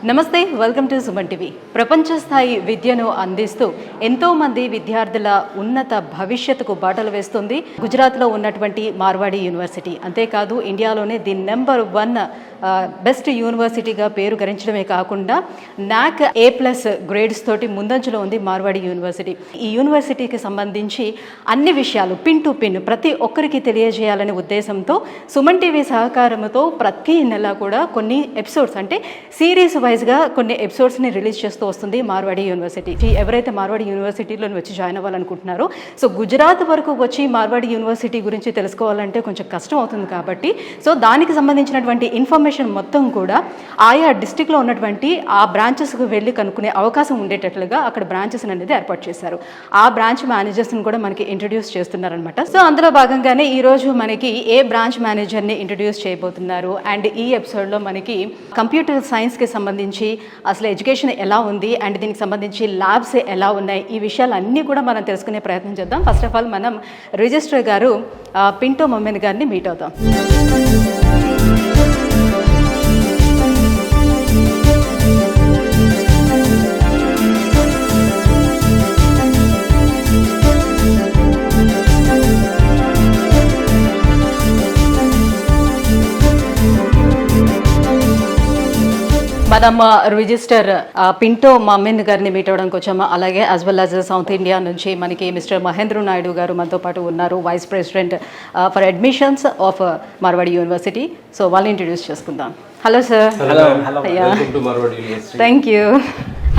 నమస్తే, welcome to Suman TV. ప్రపంచ స్థాయి విద్యను అందిస్తూ ఎంతోమంది విద్యార్థుల ఉన్నత భవిష్యత్తుకు బాటలు వేస్తుంది గుజరాత్లో ఉన్నటువంటి మార్వాడి యూనివర్సిటీ. అంతేకాదు ఇండియాలోనే ది నెంబర్ 1 బెస్ట్ యూనివర్సిటీగా పేరు గరించడమే కాకుండా నాక్ A+ గ్రేడ్స్ తోటి ముందంజలో ఉంది మార్వాడి యూనివర్సిటీ. ఈ యూనివర్సిటీకి సంబంధించి అన్ని విషయాలు పిన్ టు పిన్ ప్రతి ఒక్కరికి తెలియజేయాలనే ఉద్దేశంతో సుమన్ టీవీ సహకారంతో ప్రతి నెల కూడా కొన్ని ఎపిసోడ్స్ అంటే సిరీస్ వైజ్గా కొన్ని ఎపిసోడ్స్ని రిలీజ్ చేస్తూ వస్తుంది మార్వాడి యూనివర్సిటీ. ఎవరైతే మార్వాడి యూనివర్సిటీలో వచ్చి జాయిన్ అవ్వాలనుకుంటున్నారో సో గుజరాత్ వరకు వచ్చి మార్వాడి యూనివర్సిటీ గురించి తెలుసుకోవాలంటే కొంచెం కష్టం అవుతుంది కాబట్టి సో దానికి సంబంధించినటువంటి ఇన్ఫర్మేషన్ మొత్తం కూడా ఆయా డిస్టిక్లో ఉన్నటువంటి ఆ బ్రాంచెస్కి వెళ్ళి కనుక్కునే అవకాశం ఉండేటట్లుగా అక్కడ బ్రాంచెస్ అనేది ఏర్పాటు చేశారు. ఆ బ్రాంచ్ మేనేజర్స్ని కూడా మనకి ఇంట్రడ్యూస్ చేస్తున్నారనమాట. సో అందులో భాగంగానే ఈరోజు మనకి ఏ బ్రాంచ్ మేనేజర్ని ఇంట్రడ్యూస్ చేయబోతున్నారు అండ్ ఈ ఎపిసోడ్లో మనకి కంప్యూటర్ సైన్స్కి సంబంధించి అసలు ఎడ్యుకేషన్ ఎలా ఉంది అండ్ దీనికి సంబంధించి ల్యాబ్స్ ఎలా ఉన్నాయి, ఈ విషయాలన్నీ కూడా మనం తెలుసుకునే ప్రయత్నం చేద్దాం. ఫస్ట్ ఆఫ్ ఆల్ మనం రిజిస్ట్రార్ గారు పింటో మొమ్మెన్ గారిని మీట్ అవుతాం. మనం రిజిస్టర్ పింటో మొమ్మెన్ గారిని మీట్ అవ్వడానికి వచ్చాము. అలాగే as well as south India నుంచి మనకి మిస్టర్ మహేంద్ర నాయుడు గారు మనతో పాటు ఉన్నారు, vice president for admissions of Marwadi university. So వాళ్ళని ఇంట్రడ్యూస్ చేసుకుందాం. Hello sir. Thank you.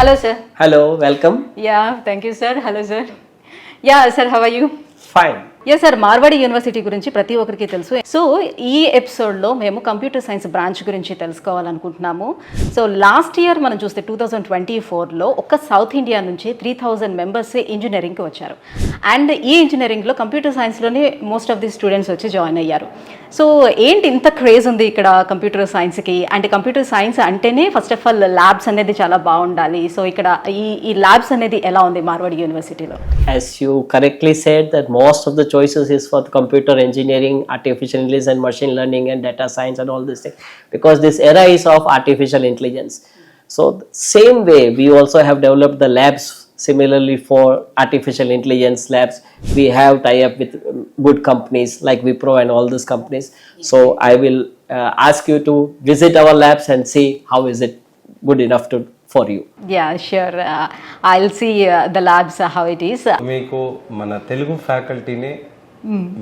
Hello sir. Hello, welcome. Yeah thank you sir. Hello sir. Yeah sir, how are you? Fine. Yes sir, Marwadi university గురించి ప్రతి ఒక్కరికి తెలుసు. So ఈ ఎపిసోడ్లో మేము computer science branch గురించి తెలుసుకోవాలనుకుంటున్నాము. సో లాస్ట్ ఇయర్ మనం చూస్తే 2024లో ఒక్క సౌత్ ఇండియా నుంచి 3000 మెంబర్స్ ఇంజనీరింగ్కి వచ్చారు. అండ్ ఈ ఇంజనీరింగ్లో కంప్యూటర్ సైన్స్లోనే మోస్ట్ ఆఫ్ ది స్టూడెంట్స్ వచ్చి జాయిన్ అయ్యారు. సో ఏంటి ఇంత క్రేజ్ ఉంది ఇక్కడ కంప్యూటర్ సైన్స్కి? అంటే కంప్యూటర్ సైన్స్ అంటేనే ఫస్ట్ ఆఫ్ ఆల్ ల్యాబ్స్ అనేది చాలా బాగుండాలి. సో ఇక్కడ ఈ ల్యాబ్స్ అనేది ఎలా ఉంది మార్వాడి యూనివర్సిటీలో? As you correctly said that most of the choices is for the computer engineering, artificial intelligence and machine learning and data science and all these things, because this era is of artificial intelligence. So same way we also have developed the labs similarly for artificial intelligence labs. We have tie up with good companies like Wipro and all these companies. So I will ask you to visit our labs and see how is it good enough to for you. Yeah, sure. I'll see the labs how it is. మీకు మన తెలుగు ఫ్యాకల్టీని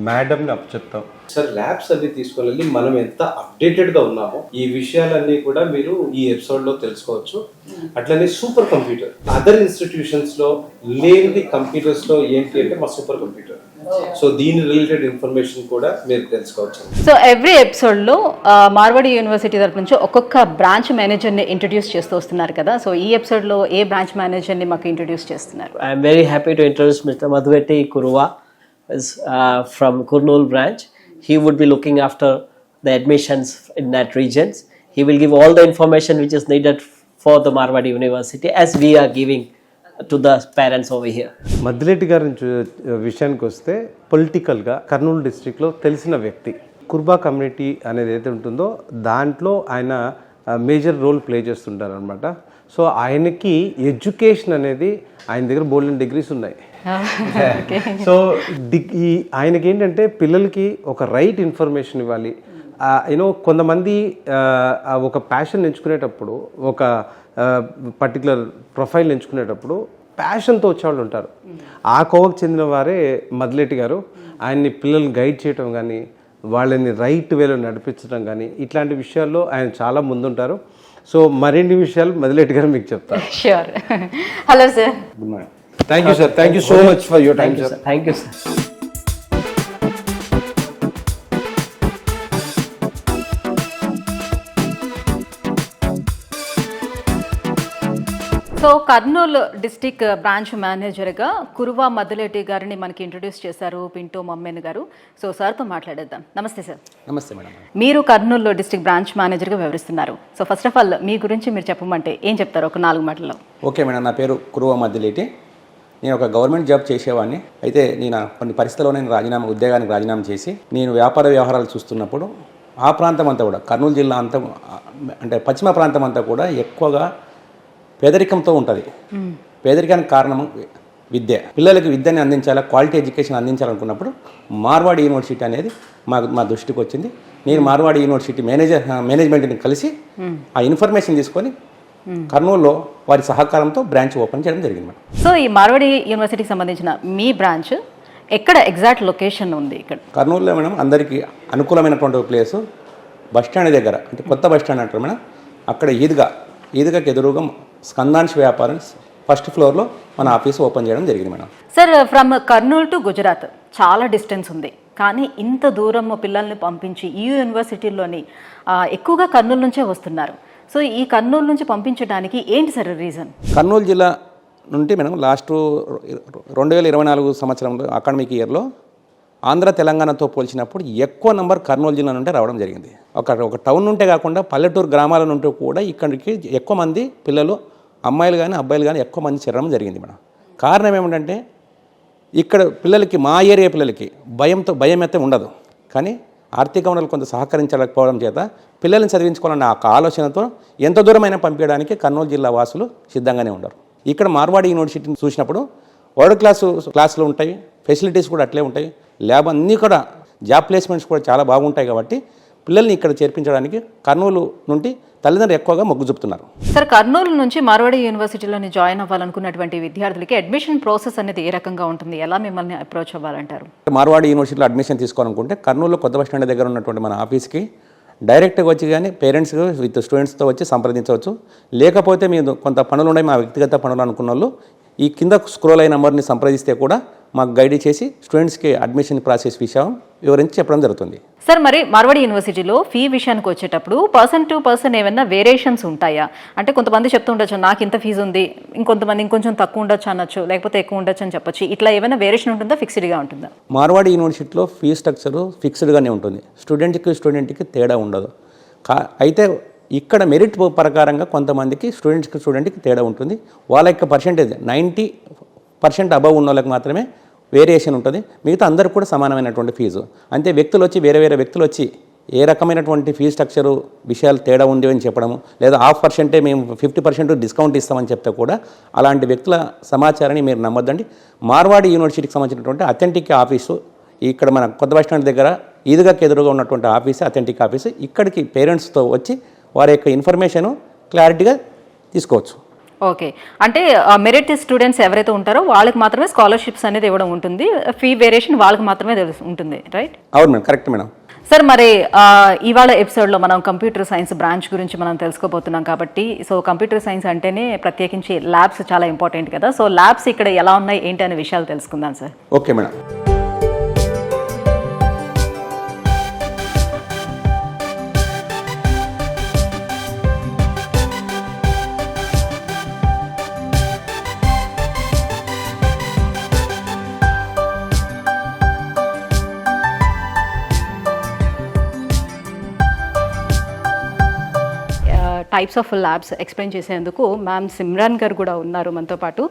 మేడంని అప్పచెప్తాం sir. Labs అన్ని తీసుకొని మనం ఎంత updated గా ఉన్నామో ఈ విషయాలన్నీ కూడా మీరు ఈ ఎపిసోడ్ లో తెలుసుకోవచ్చు. అట్లనే సూపర్ కంప్యూటర్ అదర్ ఇన్స్టిట్యూషన్స్ లో లేని కంప్యూటర్స్ లో ఏంటి అంటే మా సూపర్ కంప్యూటర్. సో దీని రిలేటెడ్ ఇన్ఫర్మేషన్ కూడా మీరు తెలుసుకోవచ్చు. సో ఎవ్రీ ఎపిసోడ్లో మార్వాడి యూనివర్సిటీ తరపు నుంచి ఒక్కొక్క బ్రాంచ్ మేనేజర్ని ఇంట్రడ్యూస్ చేస్తూ వస్తున్నారు కదా. సో ఈ ఎపిసోడ్లో ఏ బ్రాంచ్ మేనేజర్ని మాకు ఇంట్రడ్యూస్ చేస్తున్నారు? I am very happy to introduce Mr. Madhuveti Kuruva is from Kurnool branch. He would be looking after the admissions in that regions. He will give all the information which is needed for the Marwadi University as we are giving to the parents over here. Maddireddy గారి విషయానికి వస్తే పొలిటికల్గా కర్నూలు డిస్ట్రిక్ట్లో తెలిసిన వ్యక్తి. Kurba community అనేది ఏదైతే ఉంటుందో దాంట్లో ఆయన మేజర్ రోల్ ప్లే చేస్తుంటారు అనమాట. సో ఆయనకి ఎడ్యుకేషన్ అనేది ఆయన దగ్గర బోల్డెన్ డిగ్రీస్ ఉన్నాయి. సో ఆయనకి ఏంటంటే పిల్లలకి ఒక రైట్ ఇన్ఫర్మేషన్ ఇవ్వాలి. కొంతమంది ఒక ప్యాషన్ ఎంచుకునేటప్పుడు ఒక పర్టికులర్ ప్రొఫైల్ ఎంచుకునేటప్పుడు ప్యాషన్తో వచ్చేవాళ్ళు ఉంటారు. ఆ కోవకు చెందిన వారే మద్దిరెడ్డి గారు. ఆయన్ని పిల్లల్ని గైడ్ చేయడం కానీ వాళ్ళని రైట్ వేలో నడిపించడం కానీ ఇట్లాంటి విషయాల్లో ఆయన చాలా ముందుంటారు. సో మరిన్ని విషయాలు మద్దిరెడ్డి గారు మీకు చెప్తారు. Sure. Hello sir. Good morning. Thank you sir. Thank you so much for your time sir. Thank you sir. So Kurnool district branch మేనేజర్గా కురువా మద్దిరెడ్డి గారిని మనకి ఇంట్రడ్యూస్ చేశారు పింటో మొమ్మెన్ గారు. సో సార్తో మాట్లాడేద్దాం. నమస్తే సార్. నమస్తే మేడం. మీరు కర్నూలు డిస్టిక్ బ్రాంచ్ మేనేజర్గా వ్యవహరిస్తున్నారు. సో ఫస్ట్ ఆఫ్ ఆల్ మీ గురించి మీరు చెప్పమంటే ఏం చెప్తారు ఒక 4 మాటల్లో? ఓకే మేడం, నా పేరు కురువా మద్దిరెడ్డి. నేను ఒక గవర్నమెంట్ జాబ్ చేసేవాడిని. అయితే నేను కొన్ని పరిస్థితుల్లో ఉద్యోగానికి రాజీనామా చేసి నేను వ్యాపార వ్యవహారాలు చూస్తున్నప్పుడు ఆ ప్రాంతం అంతా కూడా కర్నూలు జిల్లా అంతా అంటే పశ్చిమ ప్రాంతం అంతా కూడా ఎక్కువగా పేదరికంతో ఉంటుంది. పేదరికానికి కారణం విద్య. పిల్లలకి విద్యని అందించాలా, క్వాలిటీ ఎడ్యుకేషన్ అందించాలనుకున్నప్పుడు మార్వాడి యూనివర్సిటీ అనేది మా దృష్టికి వచ్చింది. నేను మార్వాడి యూనివర్సిటీ మేనేజ్మెంట్ని కలిసి ఆ ఇన్ఫర్మేషన్ తీసుకొని కర్నూలులో వారి సహకారంతో బ్రాంచ్ ఓపెన్ చేయడం జరిగింది మేడం. సో ఈ మార్వాడి యూనివర్సిటీకి సంబంధించిన మీ బ్రాంచ్ ఎక్కడ ఎగ్జాక్ట్ లొకేషన్ ఉంది? ఇక్కడ కర్నూలులో మేడం అందరికీ అనుకూలమైనటువంటి ప్లేసు బస్టాండ్ దగ్గర, అంటే కొత్త బస్టాండ్ అంటారు మేడం, అక్కడ ఈద్గాకి ఎదురుగా స్కందాంశ్ వ్యాపారం ఫస్ట్ ఫ్లోర్లో మన ఆఫీస్ ఓపెన్ చేయడం జరిగింది madam. Sir, from Kurnool to Gujarat చాలా డిస్టెన్స్ ఉంది, కానీ ఇంత దూరం పిల్లల్ని పంపించి ఈ యూనివర్సిటీలోని ఎక్కువగా కర్నూలు నుంచే వస్తున్నారు. సో ఈ కర్నూలు నుంచి పంపించడానికి ఏంటి సార్ రీజన్? కర్నూలు జిల్లా నుండి మేడం లాస్ట్ 2024 సంవత్సరంలో అకాడమిక్ ఇయర్లో ఆంధ్ర తెలంగాణతో పోల్చినప్పుడు ఎక్కువ నంబర్ కర్నూలు జిల్లా నుండి రావడం జరిగింది. ఒక టౌన్ నుంటే కాకుండా పల్లెటూరు గ్రామాల నుండి కూడా ఇక్కడికి ఎక్కువ మంది పిల్లలు, అమ్మాయిలు కానీ అబ్బాయిలు కానీ ఎక్కువ మంది చేరడం జరిగింది మేడం. కారణం ఏమిటంటే ఇక్కడ పిల్లలకి, మా ఏరియా పిల్లలకి భయం అయితే ఉండదు, కానీ ఆర్థిక వనరులు కొంత సహకరించలేకపోవడం చేత పిల్లల్ని చదివించుకోవాలన్న ఆ ఆలోచనతో ఎంత దూరమైనా పంపించడానికి కర్నూలు జిల్లా వాసులు సిద్ధంగానే ఉండరు. ఇక్కడ మార్వాడి యూనివర్సిటీని చూసినప్పుడు వరల్డ్ క్లాసులు ఉంటాయి, ఫెసిలిటీస్ కూడా అట్లే ఉంటాయి, ల్యాబ్ అన్నీ కూడా, జాబ్ ప్లేస్మెంట్స్ కూడా చాలా బాగుంటాయి. కాబట్టి పిల్లల్ని ఇక్కడ చేర్పించడానికి కర్నూలు నుండి తల్లిదండ్రులు ఎక్కువగా మొగ్గు చూపుతున్నారు. సార్, కర్నూలు నుంచి మార్వాడి యూనివర్సిటీలోని జాయిన్ అవ్వాలనుకున్నటువంటి విద్యార్థులకి అడ్మిషన్ ప్రాసెస్ అనేది ఏ రకంగా ఉంటుంది? ఎలా మిమ్మల్ని అప్రోచ్ అవ్వాలంటారు? మార్వాడి యూనివర్సిటీలో అడ్మిషన్ తీసుకోవాలనుకుంటే కర్నూలు కొత్త బస్ స్టాండ్ దగ్గర ఉన్నటువంటి మన ఆఫీస్కి డైరెక్ట్గా వచ్చి కానీ పేరెంట్స్ విత్ స్టూడెంట్స్తో వచ్చి సంప్రదించవచ్చు. లేకపోతే మీరు కొంత పనులు ఉన్నాయి, మా వ్యక్తిగత పనులు అనుకున్న వాళ్ళు ఈ కింద స్క్రోల్ అయిన నెంబర్ని సంప్రదిస్తే కూడా మాకు గైడ్ చేసి స్టూడెంట్స్కి అడ్మిషన్ ప్రాసెస్ విషయం వివరించి చెప్పడం జరుగుతుంది. సార్, మరి మార్వాడి యూనివర్సిటీలో ఫీ విషయానికి వచ్చేటప్పుడు పర్సన్ టు పర్సన్ ఏమైనా వేరియేషన్స్ ఉంటాయా? అంటే కొంతమంది చెప్తూ ఉండొచ్చు నాకు ఇంత ఫీజు ఉంది, ఇంకొంతమంది ఇంకొంచెం తక్కువ ఉండొచ్చు అనొచ్చు, లేకపోతే ఎక్కువ ఉండొచ్చు అని చెప్పొచ్చు. ఇట్లా ఏమైనా వేరియేషన్ ఉంటుందా, ఫిక్స్డ్గా ఉంటుందా? మార్వాడి యూనివర్సిటీలో ఫీ స్ట్రక్చరు ఫిక్స్డ్గానే ఉంటుంది, స్టూడెంట్కి తేడా ఉండదు. అయితే ఇక్కడ మెరిట్ ప్రకారంగా కొంతమందికి స్టూడెంట్కి తేడా ఉంటుంది. వాళ్ళ యొక్క పర్సెంటేజ్ 90% అబవ్ ఉన్న వాళ్ళకి మాత్రమే వేరియేషన్ ఉంటుంది. మిగతా అందరికి కూడా సమానమైనటువంటి ఫీజు. అంతే వేరే వ్యక్తులు వచ్చి ఏ రకమైనటువంటి ఫీజు స్ట్రక్చరు విషయాలు తేడా ఉంది అని చెప్పడము, లేదా 0.5% మేము 50% డిస్కౌంట్ ఇస్తామని చెప్తే కూడా అలాంటి వ్యక్తుల సమాచారాన్ని మీరు నమ్మొద్దండి. మార్వాడి యూనివర్సిటీకి సంబంధించినటువంటి అథెంటిక్ ఆఫీసు ఇక్కడ మన కొత్త బస్ స్టాండ్ దగ్గర ఈద్గాకి ఎదురుగా ఉన్నటువంటి ఆఫీసు అథెంటిక్ ఆఫీసు. ఇక్కడికి పేరెంట్స్తో వచ్చి వారి యొక్క ఇన్ఫర్మేషన్ క్లారిటీగా తీసుకోవచ్చు. ఓకే, అంటే మెరిట్ స్టూడెంట్స్ ఎవరైతే ఉంటారో వాళ్ళకి మాత్రమే స్కాలర్షిప్స్ అనేది ఇవ్వడం ఉంటుంది, ఫీ వేరియేషన్ వాళ్ళకి మాత్రమే ఉంటుంది, రైట్? అవును మేడం, కరెక్ట్ మేడం. సార్, మరి ఇవాళ ఎపిసోడ్లో మనం కంప్యూటర్ సైన్స్ బ్రాంచ్ గురించి మనం తెలుసుకోబోతున్నాం కాబట్టి, సో కంప్యూటర్ సైన్స్ అంటేనే ప్రత్యేకించి ల్యాబ్స్ చాలా ఇంపార్టెంట్ కదా. సో ల్యాబ్స్ ఇక్కడ ఎలా ఉన్నాయి ఏంటి అనే విషయాలు తెలుసుకుందాం sir. Okay madam. Types of labs explain చేసేందుకు మ్యామ్ సిమ్రాన్ గారు కూడా ఉన్నారు మనతో పాటు.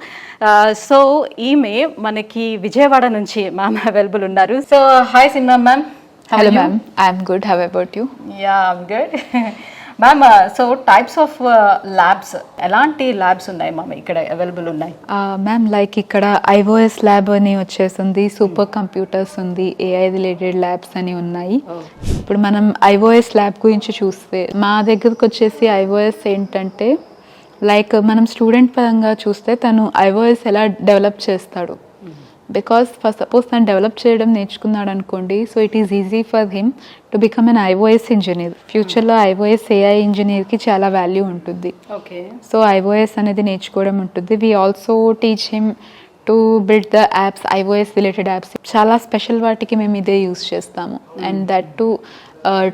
సో ఈమె మనకి విజయవాడ నుంచి మ్యామ్ అవైలబుల్ ఉన్నారు. So hi Simran ma'am. Hello ma'am, I'm good. How about you? Yeah, I'm good. Ma'am, so types of labs, ఎలాంటి ల్యాబ్స్ ఉన్నాయి మ్యామ్ ఇక్కడ అవైలబుల్ ఉన్నాయి? మ్యామ్, లైక్ ఇక్కడ ఐఓఎస్ ల్యాబ్ అని వచ్చేసింది, సూపర్ కంప్యూటర్స్ ఉంది, ఏఐ రిలేటెడ్ ల్యాబ్స్ అని ఉన్నాయి. ఇప్పుడు మనం ఐఓఎస్ ల్యాబ్ గురించి చూస్తే మా దగ్గరకు వచ్చేసి ఐఓఎస్ ఏంటంటే లైక్ మనం స్టూడెంట్ పరంగా చూస్తే తను ఐఓఎస్ ఎలా డెవలప్ చేస్తాడు, బికాస్ ఫస్ట్ సపోజ్ తను డెవలప్ చేయడం నేర్చుకున్నాడు అనుకోండి, so it is easy for him to become an iOS engineer. ఫ్యూచర్లో ఐఓఎస్ ఏఐ ఇంజనీర్కి చాలా వాల్యూ ఉంటుంది. ఓకే, సో ఐఓఎస్ అనేది నేర్చుకోవడం ఉంటుంది. We also teach him to build the apps, iOS related apps. చాలా స్పెషల్ వాటికి మేము ఇదే యూస్ చేస్తాము. అండ్ దట్ టు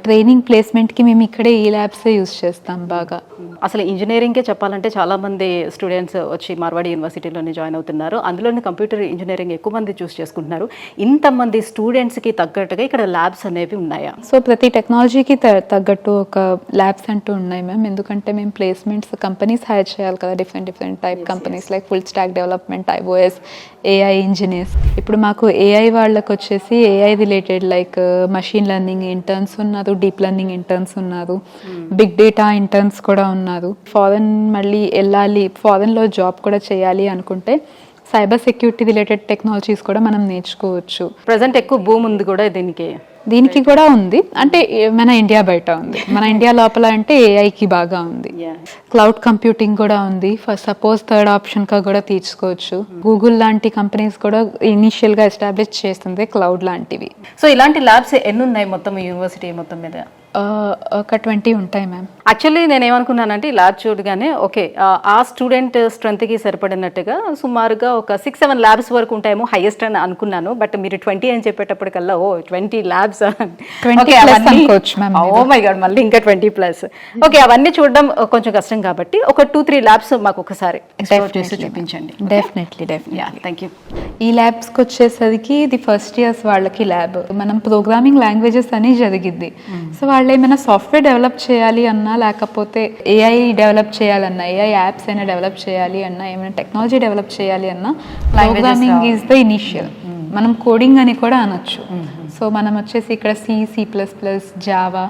ట్రైనింగ్ ప్లేస్మెంట్కి మేము ఇక్కడే ఈ ల్యాబ్సే యూస్ చేస్తాం బాగా. అసలు ఇంజనీరింగ్కే చెప్పాలంటే చాలామంది స్టూడెంట్స్ వచ్చి మార్వాడి యూనివర్సిటీలోనే జాయిన్ అవుతున్నారు. అందులోని కంప్యూటర్ ఇంజనీరింగ్ ఎక్కువ మంది చూస్ చేసుకుంటున్నారు. ఇంతమంది స్టూడెంట్స్కి తగ్గట్టుగా ఇక్కడ ల్యాబ్స్ అనేవి ఉన్నాయా? సో ప్రతి టెక్నాలజీకి తగ్గట్టు ఒక ల్యాబ్స్ అంటూ ఉన్నాయి మ్యామ్. ఎందుకంటే మేము ప్లేస్మెంట్స్ కంపెనీస్ హైర్ చేయాలి కదా, different type companies like full stack development, iOS, AI engineers. ఇప్పుడు మాకు ఏఐ వాళ్ళకి వచ్చేసి AI related like machine learning interns ఉన్నారు, డీప్ లెర్నింగ్ ఇంటర్న్స్ ఉన్నారు, బిగ్ డేటా ఇంటర్న్స్ కూడా ఉన్నారు. ఫారెన్ మళ్ళీ వెళ్ళాలి, ఫారెన్లో జాబ్ కూడా చేయాలి అనుకుంటే సైబర్ సెక్యూరిటీ రిలేటెడ్ టెక్నాలజీస్ కూడా మనం నేర్చుకోవచ్చు. ప్రజెంట్ ఎక్కువ భూమి ఉంది కూడా దీనికి కూడా ఉంది, అంటే మన ఇండియా బయట ఉంది, మన ఇండియా లోపల అంటే ఏఐకి బాగా ఉంది. క్లౌడ్ కంప్యూటింగ్ కూడా ఉంది. ఫస్ట్ సపోజ్ థర్డ్ ఆప్షన్గా కూడా తీసుకోవచ్చు. గూగుల్ లాంటి కంపెనీస్ కూడా ఇనిషియల్గా ఎస్టాబ్లిష్ చేస్తుంది క్లౌడ్ లాంటివి. సో ఇలాంటి ల్యాబ్స్ ఎన్ని ఉన్నాయి మొత్తం యూనివర్సిటీ మొత్తం మీద? ఒక 20 ఉంటాయి మ్యామ్. యాక్చువల్లీ నేను ఏమనుకున్నానంటే ఈ ల్యాబ్ చూడగానే ఓకే ఆ స్టూడెంట్ స్ట్రెంత్కి సరిపడినట్టుగా సుమారుగా ఒక 6-7 ల్యాబ్స్ వరకు ఉంటాయేమో హైయెస్ట్ అని అనుకున్నాను. బట్ మీరు 20 అని చెప్పేటప్పటికల్లా 20 ల్యాబ్స్ ఓ మై గాడ్, మళ్ళీ ఇంకా 20+. ఓకే, అవన్నీ చూడడం కొంచెం కష్టం కాబట్టి ఒక 2-3 ల్యాబ్స్ మాకు ఒకసారి ఎక్స్ప్లోర్ చేసి చూపించండి. డెఫినెట్లీ. Thank you. ఈ ల్యాబ్స్కి వచ్చేసరికి ఇది ఫస్ట్ ఇయర్స్ వాళ్ళకి ల్యాబ్. మనం ప్రోగ్రామింగ్ లాంగ్వేజెస్ అని జరిగింది. సో వాళ్ళు ఏమైనా సాఫ్ట్వేర్ డెవలప్ చేయాలి అన్నా, లేకపోతే ఏఐ డెవలప్ చేయాలన్నా, ఏఐ యాప్స్ అయినా డెవలప్ చేయాలి అన్నా, ఏమైనా టెక్నాలజీ డెవలప్ చేయాలి అన్నా ప్రోగ్రామింగ్ ఈజ్ ద ఇనిషియల్. మనం కోడింగ్ అని కూడా అనొచ్చు. సో మనం వచ్చేసి ఇక్కడ C++, Java,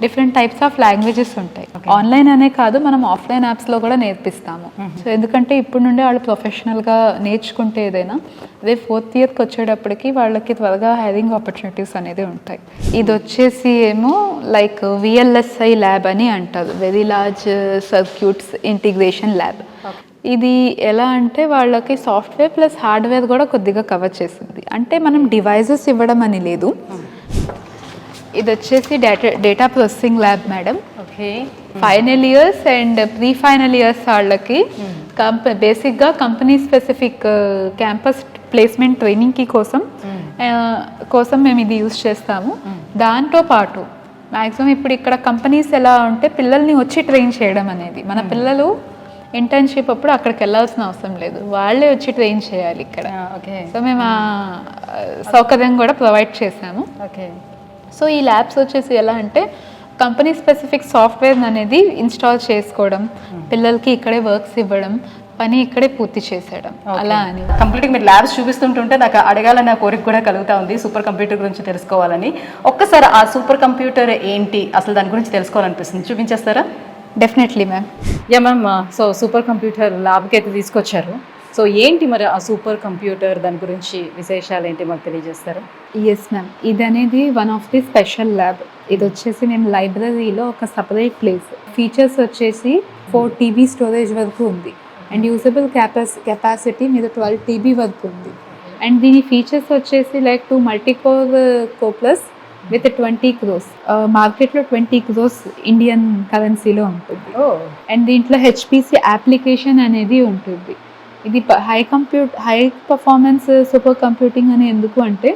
different types of languages ఉంటాయి. ఆన్లైన్ అనే కాదు, మనం ఆఫ్లైన్ యాప్స్లో కూడా నేర్పిస్తాము. సో ఎందుకంటే ఇప్పుడు నుండే వాళ్ళు ప్రొఫెషనల్గా నేర్చుకుంటే ఏదైనా, అదే 4th ఇయర్కి వచ్చేటప్పటికి వాళ్ళకి త్వరగా హైరింగ్ ఆపర్చునిటీస్ అనేది ఉంటాయి. ఇది వచ్చేసి ఏమో లైక్ VLSI ల్యాబ్ అని అంటారు, very large circuits integration lab. ఇది ఎలా అంటే వాళ్ళకి సాఫ్ట్వేర్ ప్లస్ హార్డ్వేర్ కూడా కొద్దిగా కవర్ చేస్తుంది. అంటే మనం డివైజెస్ ఇవ్వడం అని లేదు. ఇది వచ్చేసి data processing lab madam. Okay, final years and pre final years వాళ్ళకి బేసిక్గా కంపెనీ స్పెసిఫిక్ క్యాంపస్ ప్లేస్మెంట్ ట్రైనింగ్కి కోసం మేము ఇది యూజ్ చేస్తాము. దాంతో పాటు మ్యాక్సిమం ఇప్పుడు ఇక్కడ కంపెనీస్ ఎలా ఉంటే పిల్లల్ని వచ్చి ట్రైన్ చేయడం అనేది, మన పిల్లలు ఇంటర్న్షిప్ అప్పుడు అక్కడికి వెళ్ళాల్సిన అవసరం లేదు, వాళ్ళే వచ్చి ట్రైన్ చేయాలి ఇక్కడ. సో మేము ఆ సౌకర్యం కూడా ప్రొవైడ్ చేసాము. ఓకే. సో ఈ ల్యాబ్స్ వచ్చేసి ఎలా అంటే కంపెనీ స్పెసిఫిక్ సాఫ్ట్వేర్ అనేది ఇన్స్టాల్ చేసుకోవడం, పిల్లలకి ఇక్కడే వర్క్స్ ఇవ్వడం, పని ఇక్కడే పూర్తి చేసేయడం, అలా అని. కంప్లీట్గా మీరు ల్యాబ్స్ చూపిస్తుంటుంటే నాకు అడగాలని కోరిక కూడా కలుగుతా ఉంది, సూపర్ కంప్యూటర్ గురించి తెలుసుకోవాలని. ఒక్కసారి ఆ సూపర్ కంప్యూటర్ ఏంటి, అసలు దాని గురించి తెలుసుకోవాలనిపిస్తుంది, చూపించేస్తారా? Definitely ma'am. Yeah ma'am. So super computer ల్యాబ్కి అయితే తీసుకొచ్చారు. సో ఏంటి మరి ఆ సూపర్ కంప్యూటర్, దాని గురించి విశేషాలు ఏంటి మాకు తెలియజేస్తారా? Yes ma'am. ఇది అనేది one of the special lab. ఇది వచ్చేసి మేము లైబ్రరీలో ఒక సపరేట్ ప్లేస్. ఫీచర్స్ వచ్చేసి 4 TB స్టోరేజ్ వరకు ఉంది అండ్ యూజబుల్ కెపాసిటీ మీద 12 TB వరకు ఉంది. అండ్ దీని ఫీచర్స్ వచ్చేసి లైక్ 2 మల్టీకోర్ కోప్లస్ విత్ 20 crores. మార్కెట్లో 20 crores ఇండియన్ కరెన్సీలో ఉంటుంది. అండ్ దీంట్లో HPC అప్లికేషన్ అనేది ఉంటుంది. ఇది హై పర్ఫార్మెన్స్ సూపర్ కంప్యూటింగ్ అని ఎందుకు అంటే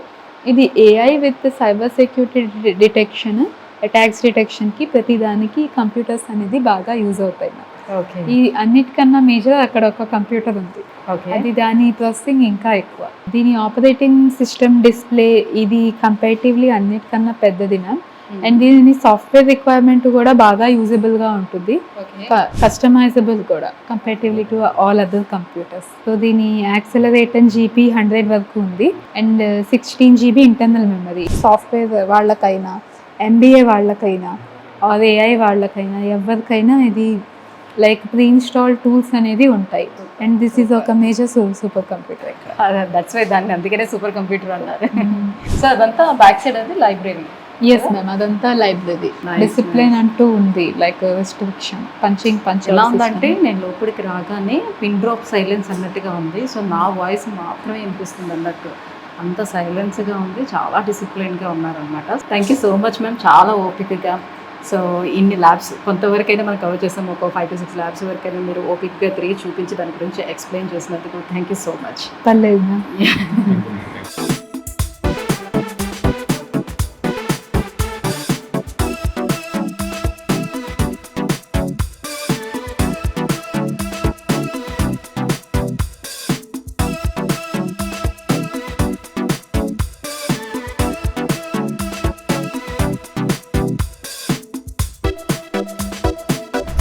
ఇది AI with cyber security detection, attacks డిటెక్షన్కి ప్రతిదానికి కంప్యూటర్స్ అనేది బాగా యూజ్ అవుతాయి. ఈ అన్నిటికన్నా మేజర్ అక్కడ ఒక కంప్యూటర్ ఉంది, అది దాని ప్రాసెసింగ్ ఇంకా ఎక్కువ. దీని ఆపరేటింగ్ సిస్టమ్ డిస్ప్లే ఇది కంపారిటివ్లీ అన్నిటికన్నా పెద్దది మ్యామ్. అండ్ దీని సాఫ్ట్వేర్ రిక్వైర్మెంట్ కూడా బాగా యూజబుల్గా ఉంటుంది, కస్టమైజబుల్ కూడా comparatively to all other computers. So దీని యాక్సలరేటర్ GB 100 వరకు ఉంది and 16 GB internal memory. Software వాళ్ళకైనా, MBA వాళ్ళకైనా ఆర్ AI వాళ్ళకైనా ఎవరికైనా ఇది లైక్ ప్రీ ఇన్స్టాల్ టూల్స్ అనేది ఉంటాయి. అండ్ దిస్ ఈజ్ ఒక major super computer. That's why దాన్ని అందుకనే సూపర్ కంప్యూటర్ అన్నారు. సో అదంతా బ్యాక్ సైడ్ అది లైబ్రరీ. ఎస్ మ్యామ్, అదంతా లైబ్రరీ. డిసిప్లిన్ అంటూ ఉంది, లైక్ రిస్ట్రిక్షన్, పంచింగ్ ఎలా ఉందంటే నేను లోపలికి రాగానే పిన్ డ్రాప్ సైలెన్స్ అన్నట్టుగా ఉంది. సో నా వాయిస్ మాత్రమే వినిపిస్తుంది అన్నట్టు, అంత సైలెన్స్గా ఉంది, చాలా డిసిప్లిన్గా ఉన్నారనమాట. Thank you so much ma'am, చాలా ఓపికగా. సో ఇన్ని ల్యాబ్స్ కొంతవరకైనా మనం కవర్ చేస్తాం, ఒక 5 to 6 ల్యాబ్స్ వరకైనా మీరు ఓపికగా తిరిగి చూపించి దాని గురించి ఎక్స్ప్లెయిన్ చేసినందుకు థ్యాంక్ యూ సో మచ్. పర్లేదు మ్యామ్.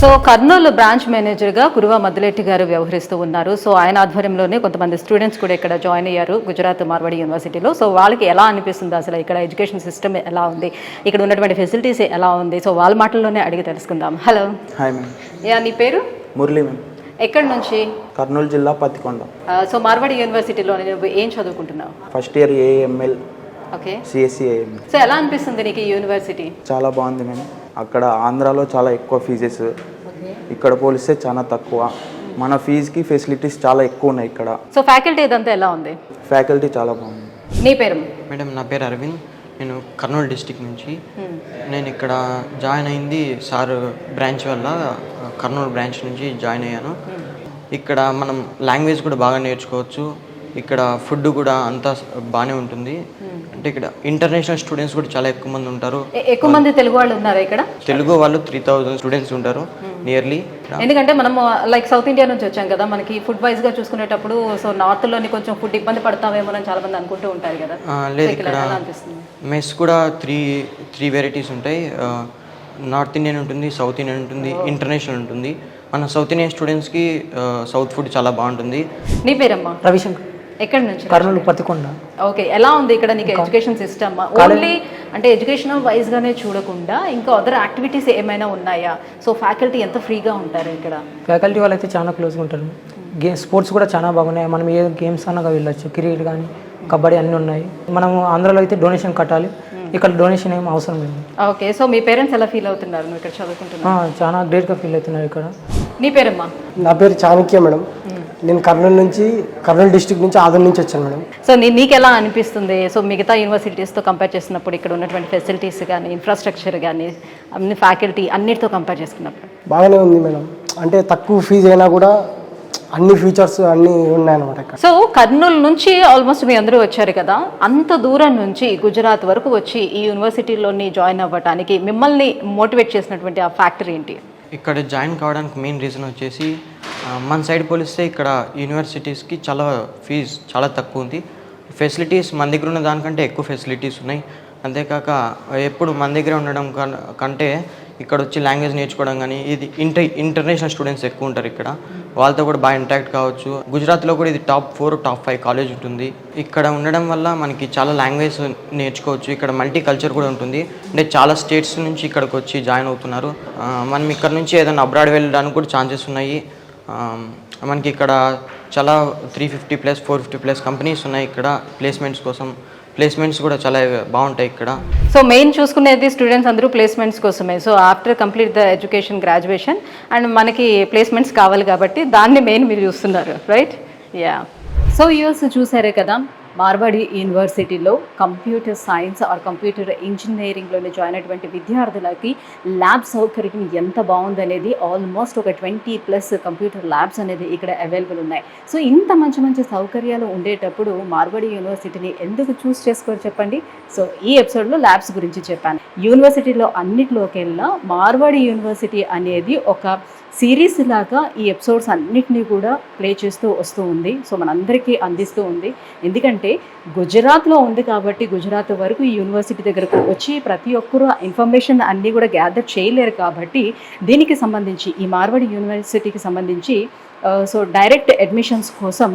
సో కర్నూలు బ్రాంచ్ మేనేజర్గా కురువ మద్దిలెట్టి గారు వ్యవహరిస్తూ ఉన్నారు. సో ఆయన ఆధ్వర్యంలోనే కొంతమంది స్టూడెంట్స్ కూడా ఇక్కడ జాయిన్ అయ్యారు గుజరాత్ మార్వాడి యూనివర్సిటీలో. సో వాళ్ళకి ఎలా అనిపిస్తుంది, అసలు ఇక్కడ ఎడ్యుకేషన్ సిస్టమ్ ఎలా ఉంది, ఇక్కడ ఉన్నటువంటి ఫెసిలిటీస్ ఎలా ఉంది, సో వాళ్ళ మాటల్లోనే అడిగి తెలుసుకుందాం. హలో. Hi ma'am. నీ పేరు? మురళి మ్యామ్. ఎక్కడి నుంచి? కర్నూలు జిల్లా పత్తికొండ. సో మార్వాడి యూనివర్సిటీలో నువ్వు ఏం చదువుకుంటున్నావు? First year AML. Okay. CSC AML. So ఎలా అనిపిస్తుంది నీకు ఈ యూనివర్సిటీ? చాలా బాగుంది మ్యామ్. అక్కడ ఆంధ్రాలో చాలా ఎక్కువ ఫీజెస్, ఇక్కడ పోలిస్తే చాలా తక్కువ. మన ఫీజుకి ఫెసిలిటీస్ చాలా ఎక్కువ ఉన్నాయి ఇక్కడ. సో ఫ్యాకల్టీ ఇదంతా ఎలా ఉంది? ఫ్యాకల్టీ చాలా బాగుంది. నీ పేరు? మేడం నా పేరు అరవింద్. నేను కర్నూలు డిస్టిక్ నుంచి. నేను ఇక్కడ జాయిన్ అయింది సార్ బ్రాంచ్ వల్ల, కర్నూలు బ్రాంచ్ నుంచి జాయిన్ అయ్యాను. ఇక్కడ మనం లాంగ్వేజ్ కూడా బాగా నేర్చుకోవచ్చు. ఇక్కడ ఫుడ్ కూడా అంతా బాగానే ఉంటుంది. అంటే ఇక్కడ ఇంటర్నేషనల్ స్టూడెంట్స్ కూడా చాలా ఎక్కువ మంది ఉంటారు. ఎక్కువ మంది తెలుగు వాళ్ళు ఉన్నారు ఇక్కడ? తెలుగు వాళ్ళు 3000 స్టూడెంట్స్ ఉంటారు నియర్లీ. ఎందుకంటే మనం లైక్ సౌత్ ఇండియా నుంచి వచ్చాం కదా, మనకి ఫుడ్ వైజ్ గా చూసుకునేటప్పుడు సో నార్త్ లోని కొంచెం ఫుడ్ ఇబ్బంది పడతామేమో అని చాలా మంది అనుకుంటూ ఉంటారు కదా. లేదు, ఇక్కడ మెస్ కూడా త్రీ వెరైటీస్ ఉంటాయి. నార్త్ ఇండియన్ ఉంటుంది, సౌత్ ఇండియన్ ఉంటుంది, ఇంటర్నేషనల్ ఉంటుంది. మన సౌత్ ఇండియన్ స్టూడెంట్స్కి సౌత్ ఫుడ్ చాలా బాగుంటుంది. నీ పేరమ్మా? రవిశంకర్. ఎక్కడి నుంచి? కర్నూలు పత్తికొండ. ఓకే. ఎలా ఉంది ఇక్కడ నీకు ఎడ్యుకేషన్ సిస్టమ్? ఓన్లీ అంటే ఎడ్యుకేషనల్ వైజ్ గానే చూడకుండా ఇంకా అదర్ యాక్టివిటీస్ ఏమైనా ఉన్నాయా? సో ఫ్యాకల్టీ ఎంత ఫ్రీగా ఉంటారు ఇక్కడ? ఫ్యాకల్టీ వాళ్ళు అయితే చాలా క్లోజ్గా ఉంటారు. స్పోర్ట్స్ కూడా చాలా బాగున్నాయి. మనం ఏ గేమ్స్ అన్నా వెళ్ళొచ్చు. క్రికెట్ కానీ కబడ్డీ అన్నీ ఉన్నాయి. మనం ఆంధ్రాలో అయితే డొనేషన్ కట్టాలి, ఇక్కడ డొనేషన్ ఏం అవసరం లేదు. ఓకే. సో మీ పేరెంట్స్ ఎలా ఫీల్ అవుతున్నారు నువ్వు ఇక్కడ చదువుకుంటున్నావు? చాలా గ్రేట్గా ఫీల్ అవుతున్నారు ఇక్కడ. నీ పేరమ్మా? నా పేరు చాణక్య మేడం. నేను కర్నూలు డిస్ట్రిక్ట్ నుంచి ఆదర్ నుంచి వచ్చాను మేడం. సో నీకు ఎలా అనిపిస్తుంది? సో మిగతా యూనివర్సిటీస్తో కంపేర్ చేసినప్పుడు ఇక్కడ ఉన్నటువంటి ఫెసిలిటీస్ కానీ, ఇన్ఫ్రాస్ట్రక్చర్ కానీ, అన్ని ఫ్యాకల్టీ అన్నిటితో కంపేర్ చేసుకున్నప్పుడు బాగానే ఉంది మేడం. అంటే తక్కువ ఫీజు అయినా కూడా అన్ని ఫీచర్స్ అన్నీ ఉన్నాయన్నమాట ఇక్కడ. సో కర్నూలు నుంచి ఆల్మోస్ట్ మీ అందరూ వచ్చారు కదా, అంత దూరం నుంచి గుజరాత్ వరకు వచ్చి ఈ యూనివర్సిటీలోని జాయిన్ అవ్వడానికి మిమ్మల్ని మోటివేట్ చేసినటువంటి ఆ ఫ్యాక్టర్ ఏంటి? ఇక్కడ జాయిన్ కావడానికి మెయిన్ రీజన్ వచ్చేసి మన సైడ్ పోలిస్తే ఇక్కడ యూనివర్సిటీస్కి ఫీజు చాలా తక్కువ ఉంది. ఫెసిలిటీస్ మన దగ్గర ఉన్న దానికంటే ఎక్కువ ఫెసిలిటీస్ ఉన్నాయి. అంతేకాక ఎప్పుడు మన దగ్గర ఉండడం కంటే ఇక్కడ వచ్చి లాంగ్వేజ్ నేర్చుకోవడం కానీ, ఇది ఇంటర్నేషనల్ స్టూడెంట్స్ ఎక్కువ ఉంటారు ఇక్కడ, వాళ్ళతో కూడా బాగా ఇంటరాక్ట్ కావచ్చు. గుజరాత్లో కూడా ఇది టాప్ 4 టాప్ 5 కాలేజ్ ఉంటుంది. ఇక్కడ ఉండడం వల్ల మనకి చాలా లాంగ్వేజ్ నేర్చుకోవచ్చు. ఇక్కడ మల్టీ కల్చర్ కూడా ఉంటుంది. అంటే చాలా స్టేట్స్ నుంచి ఇక్కడికి వచ్చి జాయిన్ అవుతున్నారు. మనం ఇక్కడ నుంచి ఏదైనా అబ్రాడ్ వెళ్ళడానికి కూడా ఛాన్సెస్ ఉన్నాయి. మనకి ఇక్కడ చాలా 350+ 450+ కంపెనీస్ ఉన్నాయి ఇక్కడ ప్లేస్మెంట్స్ కోసం. ప్లేస్మెంట్స్ కూడా చాలా బాగుంటాయి ఇక్కడ. సో మెయిన్ చూసుకునేది స్టూడెంట్స్ అందరూ ప్లేస్మెంట్స్ కోసమే. So after complete the education graduation and మనకి ప్లేస్మెంట్స్ కావాలి కాబట్టి దాన్ని మెయిన్ మీరు చూస్తున్నారు, రైట్? యా. సో యూఎస్ చూసారే కదా, మార్వాడి యూనివర్సిటీలో కంప్యూటర్ సైన్స్ ఆర్ కంప్యూటర్ ఇంజనీరింగ్లోనే జాయిన్ అయినటువంటి విద్యార్థులకి ల్యాబ్ సౌకర్యం ఎంత బాగుందనేది, ఆల్మోస్ట్ ఒక 20+ కంప్యూటర్ ల్యాబ్స్ అనేది ఇక్కడ అవైలబుల్ ఉన్నాయి. సో ఇంత మంచి సౌకర్యాలు ఉండేటప్పుడు మార్వాడి యూనివర్సిటీని ఎందుకు చూస్ చేసుకోరు చెప్పండి? సో ఈ ఎపిసోడ్లో ల్యాబ్స్ గురించి చెప్పాను. యూనివర్సిటీలో అన్నిటిలోకెల్లా మార్వాడి యూనివర్సిటీ అనేది ఒక సిరీస్ లాగా ఈ ఎపిసోడ్స్ అన్నిటినీ కూడా ప్లే చేస్తూ వస్తూ ఉంది. సో మనందరికీ అందిస్తూ ఉంది. ఎందుకంటే గుజరాత్లో ఉంది కాబట్టి గుజరాత్ వరకు ఈ యూనివర్సిటీ దగ్గరకు వచ్చి ప్రతి ఒక్కరూ ఇన్ఫర్మేషన్ అన్నీ కూడా గ్యాదర్ చేయలేరు కాబట్టి దీనికి సంబంధించి ఈ మార్వాడి యూనివర్సిటీకి సంబంధించి సో డైరెక్ట్ అడ్మిషన్స్ కోసం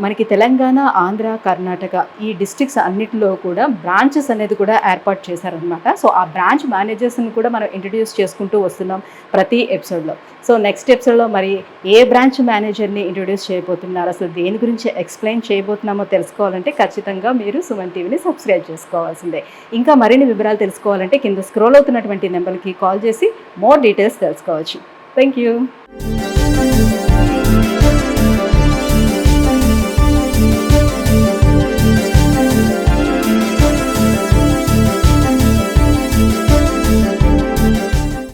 మనకి తెలంగాణ, ఆంధ్ర, కర్ణాటక ఈ డిస్ట్రిక్ట్స్ అన్నిటిలో కూడా బ్రాంచెస్ అనేది కూడా ఏర్పాటు చేశారనమాట. సో ఆ బ్రాంచ్ మేనేజర్స్ని కూడా మనం ఇంట్రడ్యూస్ చేసుకుంటూ వస్తున్నాం ప్రతి ఎపిసోడ్లో. సో నెక్స్ట్ ఎపిసోడ్లో మరి ఏ బ్రాంచ్ మేనేజర్ని ఇంట్రడ్యూస్ చేయబోతున్నారు, అసలు దేని గురించి ఎక్స్ప్లెయిన్ చేయబోతున్నామో తెలుసుకోవాలంటే ఖచ్చితంగా మీరు సుమన్ టీవీని సబ్స్క్రైబ్ చేసుకోవాల్సిందే. ఇంకా మరిన్ని వివరాలు తెలుసుకోవాలంటే కింద స్క్రోల్ అవుతున్నటువంటి నెంబర్కి కాల్ చేసి మోర్ డీటెయిల్స్ తెలుసుకోవచ్చు. Thank you.